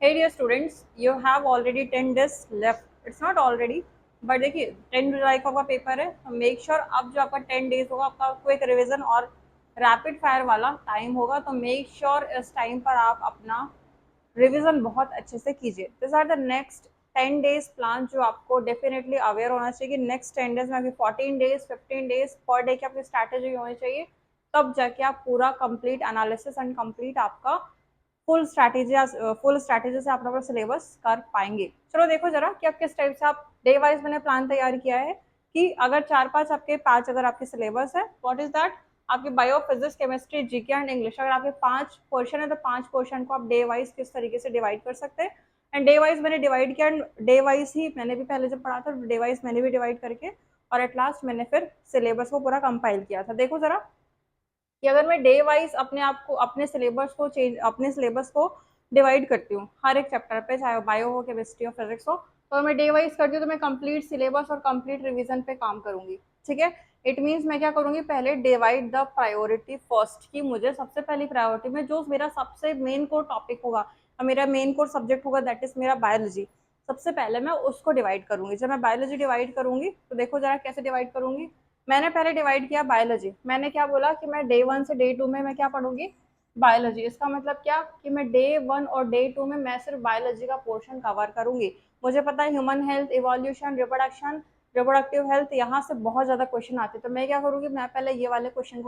Hey dear students, you have already 10 days left. It's not already, but देखिए 10 जुलाई का आपका paper है, तो मेक श्योर अब जो आपका 10 डेज होगा आपका क्विक रिवीजन और रैपिड फायर वाला टाइम होगा, तो मेक श्योर इस टाइम पर आप अपना रिवीजन बहुत अच्छे से कीजिए. This are the next 10 days plan जो आपको डेफिनेटली अवेयर होना चाहिए कि नेक्स्ट 10 डेज में आपकी 14 डेज 15 डेज पर डे की आपकी स्ट्रैटेजी होनी चाहिए, तब जाके आप पूरा कंप्लीट एनालिसिस एंड कंप्लीट आपका फुल स्ट्रैटेजी से आप अपना सिलेबस कर पाएंगे. चलो देखो जरा कि आप किस टाइप से आप डे वाइज मैंने प्लान तैयार किया है कि अगर 4-5 आपके 5 अगर आपके सिलेबस है, व्हाट इज दैट, आपके bio physics chemistry GK and English, अगर आपके 5 पोर्शन है तो 5 पोर्शन को आप डे वाइज किस तरीके से डिवाइड कर सकते हैं. एंड डे वाइज मैंने डिवाइड किया, डे वाइज ही मैंने भी पहले जब पढ़ा था डे वाइज मैंने भी डिवाइड करके और एट लास्ट मैंने फिर सिलेबस को पूरा कंपाइल किया था. देखो जरा कि अगर मैं डे वाइज अपने आप को अपने सिलेबस को डिवाइड करती हूँ हर एक चैप्टर पे, चाहे बायो हो केमिस्ट्री हो फिजिक्स हो, तो मैं डे वाइज करती हूँ तो मैं कंप्लीट सिलेबस और कंप्लीट रिवीजन पे काम करूंगी. ठीक है, इट मीन्स मैं क्या करूंगी, पहले डिवाइड द प्रायोरिटी फर्स्ट की मुझे सबसे पहली प्रायोरिटी में जो मेरा सबसे मेन कोर टॉपिक होगा, मेरा मेन कोर सब्जेक्ट होगा, दैट इज मेरा बायोलॉजी. सबसे पहले मैं उसको डिवाइड करूंगी. जब मैं बायोलॉजी डिवाइड करूंगी तो देखो जरा कैसे डिवाइड करूंगी. मैंने पहले डिवाइड किया बायोलॉजी. मैंने क्या बोला कि मैं डे 1 से डे 2 में मैं क्या पढ़ूंगी, बायोलॉजी. इसका मतलब क्या कि मैं डे 1 और डे 2 में मैं सिर्फ बायोलॉजी का पोर्शन कवर करूंगी. मुझे पता है human health, evolution, reproduction, reproductive health, यहाँ से बहुत ज्यादा क्वेश्चन आते हैं. तो मैं क्या करूंगी, मैं पहले ये वाले पोर्शन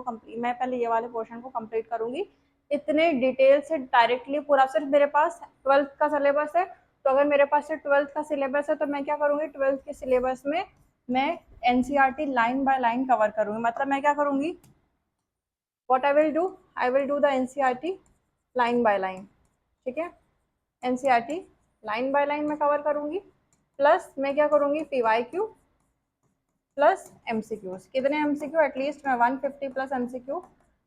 को कंप्लीट करूंगी. इतने डिटेल से डायरेक्टली पूरा सिर्फ मेरे पास 12th का सिलेबस है, तो अगर मेरे पास सिर्फ 12th का सिलेबस है तो मैं क्या करूंगी, 12th के सिलेबस में मैं NCERT line by line cover करूंगी. मतलब मैं क्या करूंगी, what I will do the NCERT line by line. ठीक है, एनसीईआरटी लाइन बाय लाइन में कवर करूंगी. प्लस मैं क्या करूंगी, पीवाईक्यू प्लस एमसीक्यूज. कितने एमसीक्यू, एटलीस्ट मैं 150 प्लस एमसीक्यू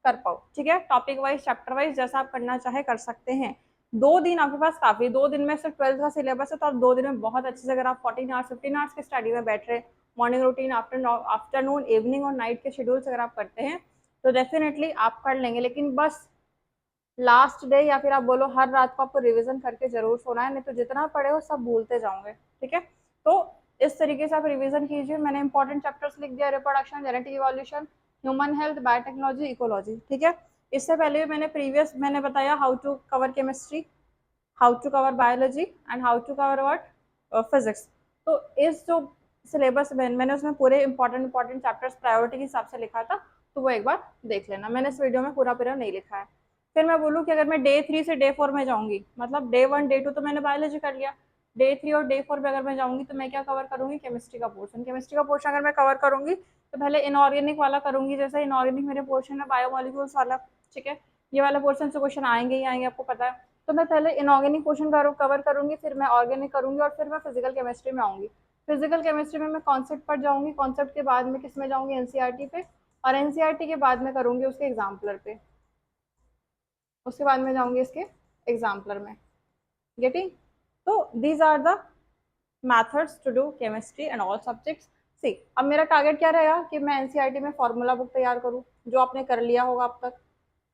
कर पाऊँ. ठीक है, टॉपिक वाइज चैप्टर वाइज जैसा आप करना चाहे कर सकते हैं. 2 दिन आपके पास काफी, 2 दिन में सिर्फ 12th का सिलेबस है, तो आप 2 दिन में बहुत अच्छे से, अगर आप 14 आवर्स 15 आवर्स की स्टडी में बैठ रहे, मॉर्निंग रूटीन, आफ्टरनून, इवनिंग और नाइट के शेड्यूल्स अगर आप करते हैं तो डेफिनेटली आप कर लेंगे. लेकिन बस लास्ट डे या फिर आप बोलो हर रात को आपको रिवीजन करके जरूर सोना है, नहीं तो जितना पढ़े हो सब भूलते जाओगे. ठीक है, तो इस तरीके से आप रिवीजन कीजिए. मैंने इंपॉर्टेंट चैप्टर्स लिख दिया, reproduction, genetic evolution, human health, biotechnology, ecology. ठीक है, इससे पहले मैंने बताया how to cover chemistry, how to cover biology and how to cover what, physics. तो इस जो सिलेबस मैंने उसमें पूरे इंपॉर्टेंट चैप्टर्स प्रायोरिटी के हिसाब से लिखा था, तो वो एक बार देख लेना. मैंने इस वीडियो में पूरा पूरा नहीं लिखा है. फिर मैं बोलूँ कि अगर मैं डे 3 से डे 4 में जाऊंगी, मतलब डे 1 डे 2 तो मैंने बायोलॉजी कर लिया, डे 3 और डे 4 में अगर मैं जाऊंगी तो मैं क्या कवर करूंगी, केमिस्ट्री का पोर्शन. केमिस्ट्री का पोर्शन अगर मैं कवर करूंगी तो पहले इनऑर्गेनिक वाला करूंगी. जैसे इनऑर्गेनिक मेरे पोर्शन है बायोमोलिक्यूल्स वाला. ठीक है, ये वाला पोर्शन से क्वेश्चन आएंगे ही आएंगे, आपको पता है. तो मैं पहले इनऑर्गेनिक पोर्शन कवर करूंगी, फिर मैं ऑर्गेनिक करूंगी और फिर मैं फिजिकल केमिस्ट्री में आऊंगी. फिजिकल केमिस्ट्री में मैं कॉन्सेप्ट पर जाऊंगी, कॉन्सेप्ट के बाद में किस में जाऊंगी, एनसीईआरटी पे, और एनसीईआरटी के बाद में करूंगी उसके एग्जाम्पलर पे, उसके बाद में जाऊंगी इसके एग्जाम्पलर में. गेटिंग? तो these are the methods to do chemistry and all subjects. See अब मेरा टारगेट क्या रहेगा कि मैं एनसीईआरटी में फॉर्मूला बुक तैयार करूँ, जो आपने कर लिया होगा अब तक.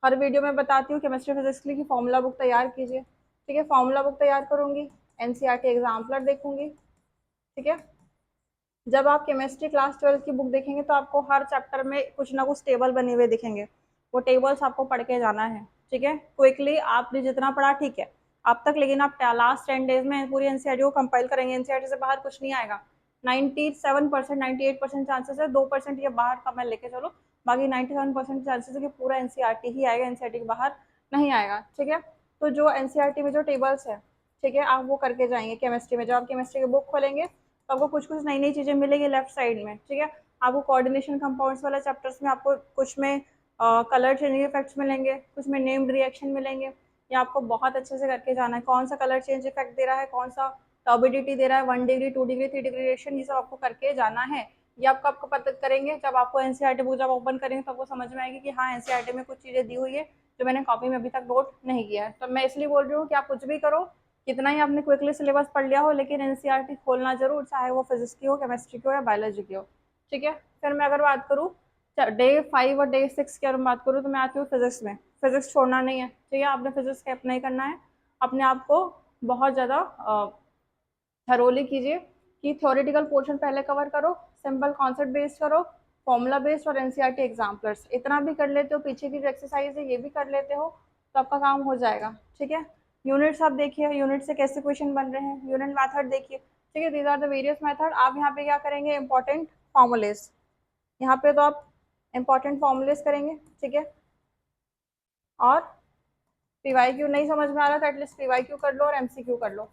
हर वीडियो में बताती हूँ केमिस्ट्री फिजिक्स के लिए कि फॉर्मूला बुक तैयार कीजिए. ठीक है, फॉर्मूला बुक तैयार करूंगी, एनसीईआरटी एग्जाम्पलर देखूंगी. ठीक है, जब आप केमिस्ट्री क्लास 12 की बुक देखेंगे तो आपको हर चैप्टर में कुछ ना कुछ टेबल बने हुए दिखेंगे. वो टेबल्स आपको पढ़ के जाना है. ठीक है, क्विकली आपने जितना पढ़ा ठीक है अब तक, लेकिन आप लास्ट 10 डेज में पूरी एनसीईआरटी को कंपाइल करेंगे. एनसीईआरटी से बाहर कुछ नहीं आएगा. 97% 98% चांसेस है, 2% ये बाहर का मैं लेके चलो, बाकी 97% चांसेस है कि पूरा एनसीईआरटी ही आएगा, एनसीईआरटी के बाहर नहीं आएगा. ठीक है, तो जो एनसीईआरटी में जो टेबल्स है, ठीक है, आप वो करके जाएंगे. केमिस्ट्री में जब आप केमिस्ट्री की बुक खोलेंगे तो आपको कुछ कुछ नई नई चीजें मिलेगी लेफ्ट साइड में. ठीक है, आपको कोऑर्डिनेशन कंपाउंड्स वाले चैप्टर्स में आपको कुछ में कलर चेंजिंग इफेक्ट्स मिलेंगे, कुछ में नेम्ड रिएक्शन मिलेंगे. ये आपको बहुत अच्छे से करके जाना है. कौन सा कलर चेंज इफेक्ट दे रहा है, कौन सा टर्बिडिटी दे रहा है, 1 डिग्री 2 डिग्री 3 डिग्री रिएक्शन, ये सब आपको करके जाना है. ये आपको पता करेंगे जब आपको एनसीईआरटी बुक जब ओपन करेंगे तो आपको समझ में आएगी कि हाँ एनसीईआरटी में कुछ चीजें दी हुई है जो मैंने कॉपी में अभी तक नोट नहीं किया है. तो मैं इसलिए बोल रही हूँ कि आप कुछ भी करो, कितना ही आपने क्विकली सिलेबस पढ़ लिया हो, लेकिन एनसीईआरटी खोलना जरूर, चाहे वो फिजिक्स की हो, केमिस्ट्री की हो या बायोलॉजी की हो. ठीक है, फिर मैं अगर बात करूँ डे 5 और डे 6 की अगर बात करूँ तो मैं आती हूँ फिजिक्स में. फिजिक्स छोड़ना नहीं है. ठीक है, आपने फिजिक्स कैप नहीं करना है, अपने आप को बहुत ज़्यादा थरोली कीजिए कि थ्योरेटिकल पोर्शन पहले कवर करो, सिंपल कॉन्सेप्ट बेस्ड करो, फॉर्मूला बेस्ड और एनसीईआरटी एग्जाम्पलर्स इतना भी कर लेते हो, पीछे की जो एक्सरसाइज है ये भी कर लेते हो, तो आपका काम हो जाएगा। ठीक है, यूनिट्स आप देखिए, यूनिट से कैसे क्वेश्चन बन रहे हैं, यूनिट मेथड देखिए। ठीक है, these are the various method. आप यहाँ पे क्या करेंगे, इंपॉर्टेंट फॉर्मूलेस, यहाँ पे तो आप इंपॉर्टेंट फॉर्मूलेस करेंगे। ठीक है, और पीवाईक्यू नहीं समझ में आ रहा तो एटलीस्ट पीवाईक्यू कर लो और एमसीक्यू कर लो।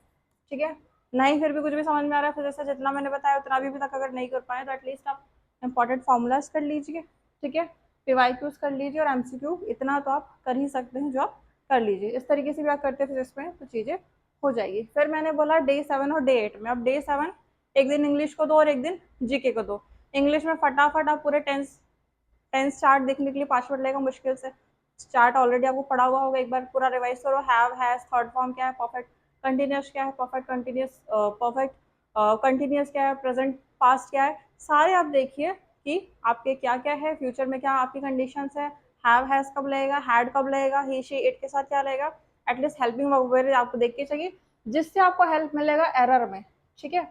ठीक है, नहीं फिर भी कुछ भी समझ में आ रहा है, फिर जैसे जितना मैंने बताया उतना भी तक अगर नहीं कर पाए तो एटलीस्ट आप इंपॉर्टेंट फॉर्मूलाज कर लीजिए। ठीक है, पीवाईक्यूज कर लीजिए और एमसीक्यू इतना तो आप कर ही सकते हैं जो आप कर लीजिए। इस तरीके से भी आप करते फिर इसमें तो चीज़ें हो जाएगी। फिर मैंने बोला डे 7 और डे 8 में। अब डे 7 एक दिन इंग्लिश को दो और एक दिन जीके को दो। इंग्लिश में फटाफट आप पूरे टेंस चार्ट देखने के लिए 5 मिनट लगेगा मुश्किल से। चार्ट ऑलरेडी आपको पढ़ा हुआ होगा, एक बार पूरा रिवाइज करो। हैव, हैज, थर्ड फॉर्म क्या है, परफेक्ट कंटिन्यूस क्या है, परफेक्ट कंटिन्यूस कंटिन्यूस क्या है, प्रेजेंट पास्ट क्या है, सारे आप देखिए कि आपके क्या क्या है, फ्यूचर में क्या आपकी कंडीशंस है, हैव हैज कब लगेगा, हैड कब लगेगा, ही शी इट के साथ क्या लगेगा। एटलीस्ट हेल्पिंग वर्ब आपको देख के चाहिए जिससे आपको हेल्प मिलेगा एरर में। ठीक है,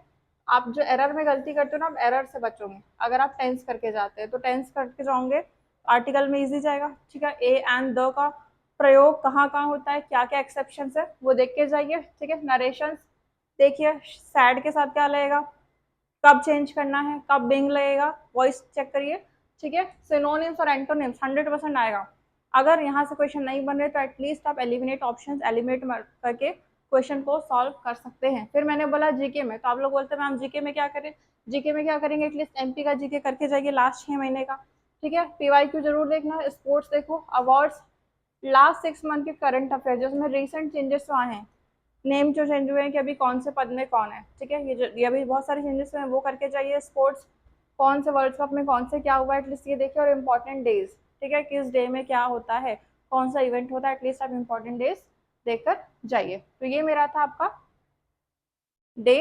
आप जो एरर में गलती करते हो ना, आप एरर से बचोगे। अगर आप टेंस करके जाते हैं तो टेंस करके जाओगे, आर्टिकल में इजी जाएगा। ठीक है, ए एंड द का प्रयोग कहाँ कहाँ होता है, क्या क्या एक्सेप्शन है वो देख के जाइए। ठीक है, नरेशन देखिए, सैड के साथ क्या लगेगा, कब चेंज करना है, कब बिंग लगेगा, वॉइस चेक करिए। ठीक है, सिनोनिम्स और एंटोनिम्स 100% आएगा। अगर यहाँ से क्वेश्चन नहीं बन रहे तो एटलीस्ट आप एलिमिनेट ऑप्शंस एलिमिनेट करके क्वेश्चन को सॉल्व कर सकते हैं। फिर मैंने बोला जीके में, तो आप लोग बोलते हैं मैम जीके में क्या करें। जीके में क्या करेंगे, एटलीस्ट एमपी का जीके करके जाइए लास्ट 6 महीने का। ठीक है, पीवाईक्यू जरूर देखना, स्पोर्ट्स देखो, अवार्ड्स, लास्ट 6 मंथ के करंट अफेयर जिसमें रिसेंट चेंजेस हुआ हैं, नेम जो चेंज हुए हैं कि अभी कौन से पद में कौन है। ठीक है, ये अभी बहुत सारे चेंजेस हुए हैं वो करके जाइए। स्पोर्ट्स, कौन से वर्ल्ड कप में कौन से क्या हुआ है एटलीस्ट ये देखिए, और इम्पोर्टेंट डेज। ठीक है, किस डे में क्या होता है, कौन सा इवेंट होता है, एटलीस्ट आप इम्पोर्टेंट डेज देखकर जाइए। तो ये मेरा था आपका डे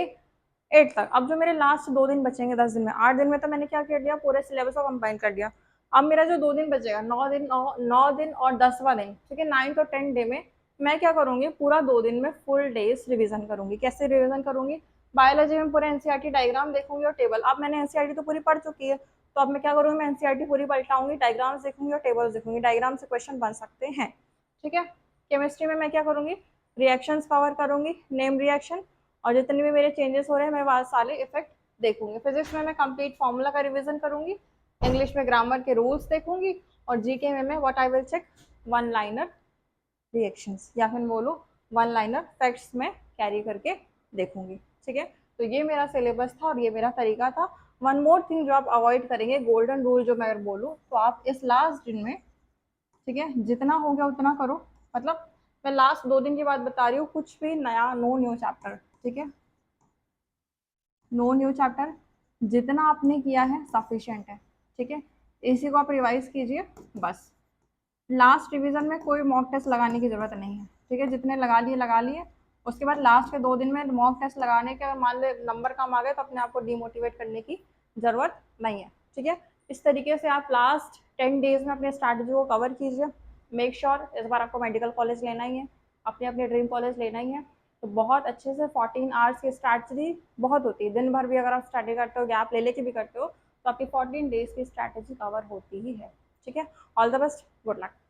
8 तक। अब जो मेरे लास्ट 2 दिन बचेंगे 10 दिन में, 8 दिन में तो मैंने क्या कर दिया, पूरे सिलेबस को कंबाइन कर दिया। अब मेरा जो 2 दिन बचेगा, 9 दिन, 9 दिन और 10वां दिन, ठीक है, 9th और 10th डे में मैं क्या करूंगी, पूरा 2 दिन में फुल डेज रिवीजन करूंगी। कैसे रिवीजन करूंगी, बायोलॉजी में पूरे एनसीईआरटी डायग्राम देखूंगी और टेबल। अब मैंने एनसीईआरटी तो पूरी पढ़ चुकी है, तो अब मैं क्या करूंगी, मैं एनसीईआरटी पूरी पलटाऊंगी, डायग्राम्स देखूंगी और टेबल्स देखूंगी। डायग्राम से क्वेश्चन बन सकते हैं। ठीक है, केमिस्ट्री में मैं क्या करूंगी, रिएक्शंस कवर करूंगी, नेम रिएक्शन, और जितने भी मेरे चेंजेस हो रहे हैं मैं वहाँ सारे इफेक्ट देखूंगी। फिजिक्स में मैं कंप्लीट फॉर्मूला का रिवीजन करूंगी, इंग्लिश में ग्रामर के रूल्स देखूंगी, और जीके में मैं what I will check, one liner reactions, या फिर बोलो वन लाइनर फैक्ट्स में कैरी करके देखूंगी। ठीक है, तो ये मेरा सिलेबस था और ये मेरा तरीका था। वन मोर थिंग जो आप अवॉइड करेंगे, गोल्डन रूल जो मैं अगर बोलूँ तो आप इस लास्ट दिन में, ठीक है, जितना हो गया उतना करो। मतलब मैं लास्ट 2 दिन की बात बता रही हूँ, कुछ भी नया, नो न्यू चैप्टर। ठीक है, नो न्यू चैप्टर, जितना आपने किया है सफिशिएंट है। ठीक है, इसी को आप रिवाइज कीजिए बस। लास्ट रिवीजन में कोई मॉक टेस्ट लगाने की जरूरत नहीं है। ठीक है, जितने लगा लिए। उसके बाद लास्ट के 2 दिन में मॉक टेस्ट लगाने के मान ले नंबर कम आ गए तो अपने आप को डिमोटिवेट करने की जरूरत नहीं है। ठीक है, इस तरीके से आप लास्ट 10 डेज में अपने स्ट्रैटेजी को कवर कीजिए। मेक श्योर इस बार आपको मेडिकल कॉलेज लेना ही है, अपने अपने ड्रीम कॉलेज लेना ही है। तो बहुत अच्छे से 14 आवर्स की स्ट्रैटेजी बहुत होती है, दिन भर भी अगर आप स्टडी करते हो, गैप ले लेके भी करते हो, तो आपकी 14 डेज की स्ट्रैटेजी कवर होती ही है। ठीक है, all the best, good luck.